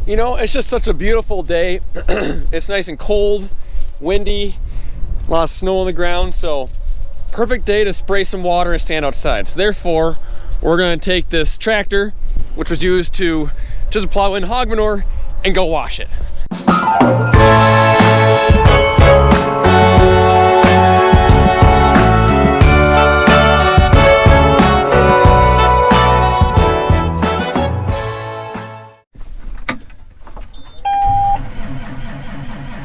You know, it's just such a beautiful day. It's nice and cold, windy, a lot of snow on the ground, so perfect day to spray some water and stand outside. So therefore, we're gonna take this tractor, which was used to just plow in hog manure, and go wash it.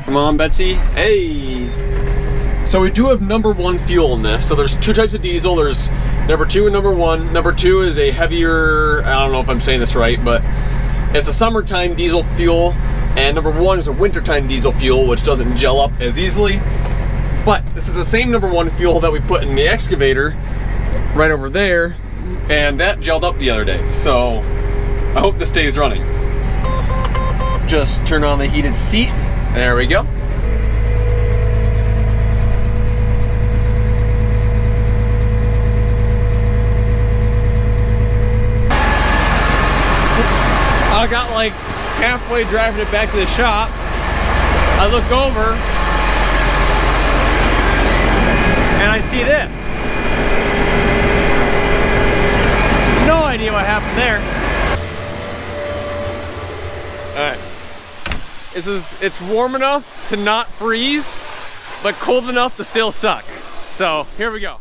Come on, Betsy. Hey. So we do have number one fuel in this. So there's two types of diesel. There's number two and number one. Number two is a heavier, I don't know if I'm saying this right, but it's a summertime diesel fuel. And number one is a wintertime diesel fuel, which doesn't gel up as easily. But this is the same number one fuel that we put in the excavator right over there. And that gelled up the other day. So I hope this stays running. Just turn on the heated seat. There we go. I got like halfway driving it back to the shop. I look over and I see this. No idea what happened there. All right. It's warm enough to not freeze, but cold enough to still suck. So here we go.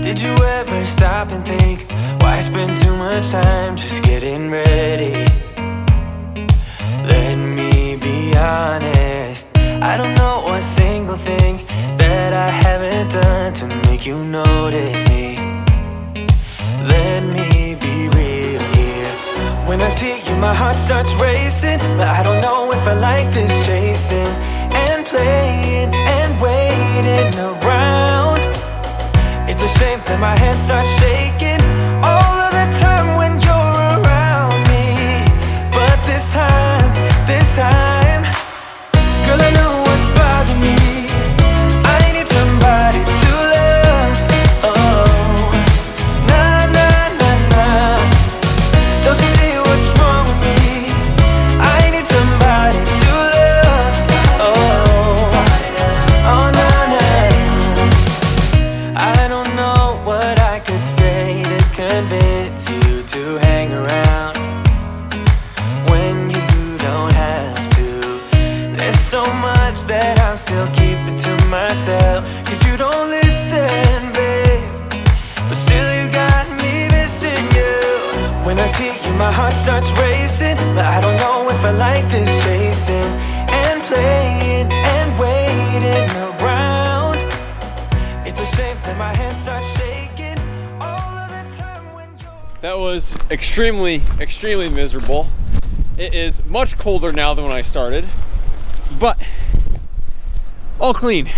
Did you ever stop and think, why spend too much time just getting ready? Let me be honest, I don't know a single thing that I haven't done to make you notice me. Let me be real here. When I see you, my heart starts racing, but I don't know if I like this chasing and playing and waiting around. It's a shame that my hands start shaking all of the time when you're around me. But this time, girl, I know what's bothering me. I need somebody to love. Oh, nah, nah, nah, nah. Don't you see what's wrong with me? I need somebody to love. Oh, oh, nah, nah. I don't know what I could say to convince you to hang around when you don't have to. There's so much that I'm still keeping to myself, 'cause you don't listen, babe. But still you got me missing you. When I see you, my heart starts racing, but I don't know if I like this chasing and playing and waiting around. It's a shame that my hands start shaking all of the time when you're... That was extremely miserable. It is much colder now than when I started, but all clean.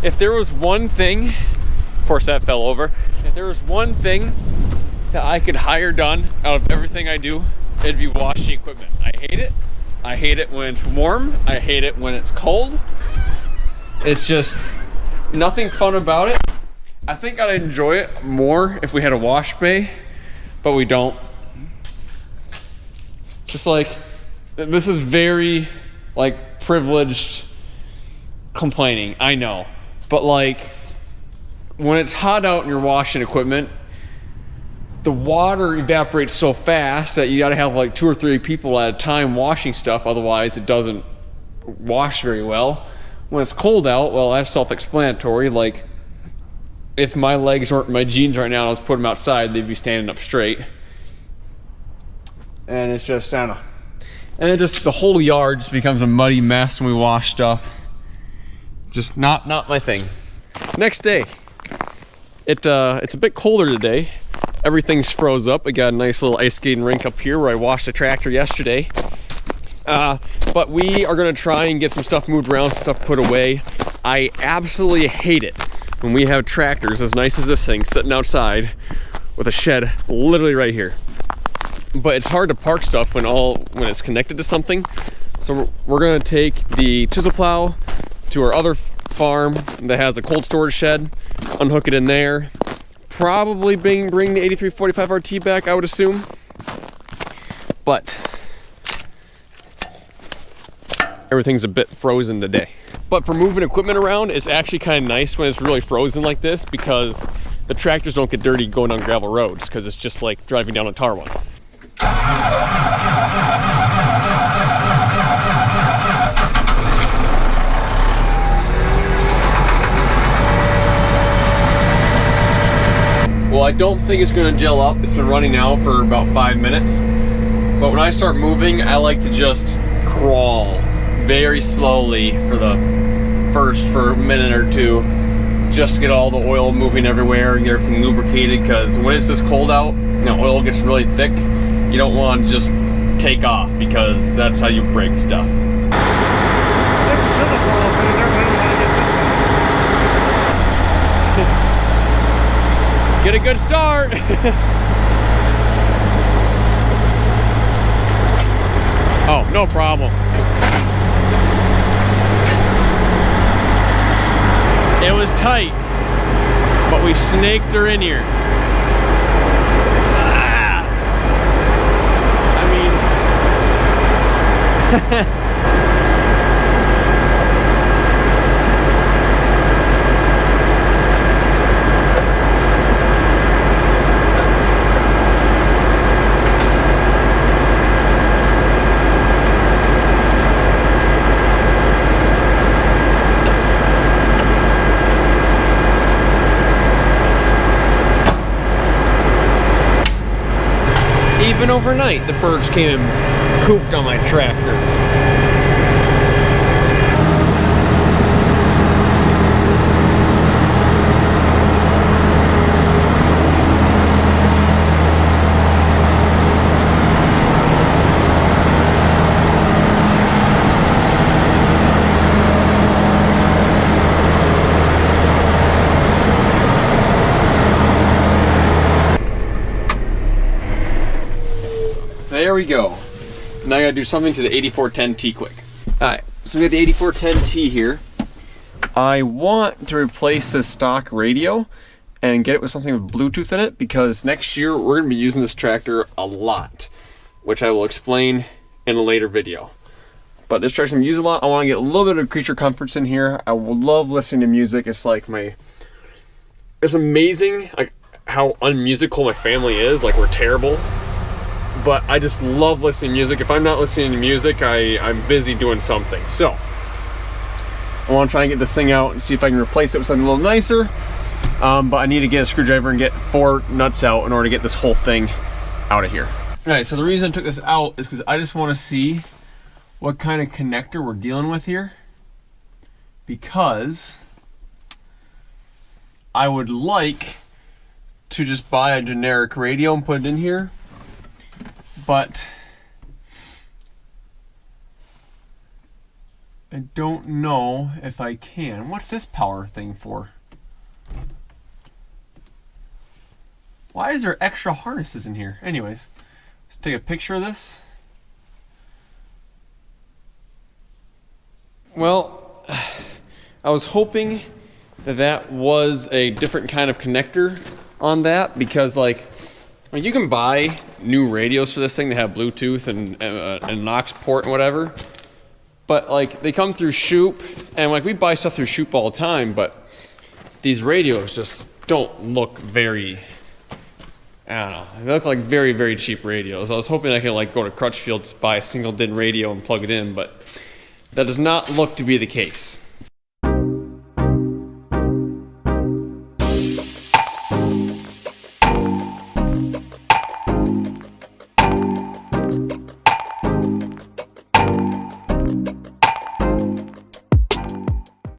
If there was one thing, of course that fell over, if there was one thing that I could hire done out of everything I do, it'd be washing equipment. I hate it. I hate it when it's warm. I hate it when it's cold. It's just nothing fun about it. I think I'd enjoy it more if we had a wash bay, but we don't. Just like, this is very like privileged complaining, I know. But like, when it's hot out and you're washing equipment, the water evaporates so fast that you gotta have like 2 or 3 people at a time washing stuff, otherwise it doesn't wash very well. When it's cold out, well, that's self-explanatory. Like, if my legs weren't in my jeans right now and I was putting them outside, they'd be standing up straight. And it's just, I don't know. And it just, the whole yard just becomes a muddy mess when we wash stuff. Just not my thing. Next day. It's a bit colder today. Everything's froze up. I got a nice little ice skating rink up here where I washed the tractor yesterday. But we are gonna try and get some stuff moved around, stuff put away. I absolutely hate it when we have tractors as nice as this thing sitting outside with a shed literally right here. But it's hard to park stuff when it's connected to something. So we're gonna take the chisel plow, to our other farm that has a cold storage shed, unhook it in there. Probably bring the 8345 RT back, I would assume. But everything's a bit frozen today. But for moving equipment around, it's actually kind of nice when it's really frozen like this, because the tractors don't get dirty going on gravel roads, because it's just like driving down a tar one. Well, I don't think it's going to gel up. It's been running now for about 5 minutes. But when I start moving, I like to just crawl very slowly for a minute or two, just to get all the oil moving everywhere and get everything lubricated, because when it's this cold out, oil gets really thick. You don't want to just take off, because that's how you break stuff. Get a good start. Oh, no problem. It was tight, but we snaked her in here. I mean, even overnight, the birds came and pooped on my tractor. There we go. Now I gotta do something to the 8410T quick. Alright, so we got the 8410T here. I want to replace this stock radio and get it with something with Bluetooth in it, because next year we're gonna be using this tractor a lot, which I will explain in a later video. But this tractor's gonna be used a lot. I want to get a little bit of creature comforts in here. I love listening to music. It's like it's amazing like how unmusical my family is. Like, we're terrible. But I just love listening to music. If I'm not listening to music, I'm busy doing something. So I want to try and get this thing out and see if I can replace it with something a little nicer. But I need to get a screwdriver and get 4 nuts out in order to get this whole thing out of here. Alright, so the reason I took this out is because I just want to see what kind of connector we're dealing with here. Because I would like to just buy a generic radio and put it in here. But I don't know if I can. What's this power thing for? Why is there extra harnesses in here? Anyways, let's take a picture of this. Well, I was hoping that was a different kind of connector on that, because you can buy new radios for this thing that have Bluetooth and an aux port and whatever, but they come through Shoop, and we buy stuff through Shoop all the time, but these radios just don't look very, I don't know, they look like very, very cheap radios. I was hoping I could go to Crutchfield, buy a single DIN radio and plug it in, but that does not look to be the case.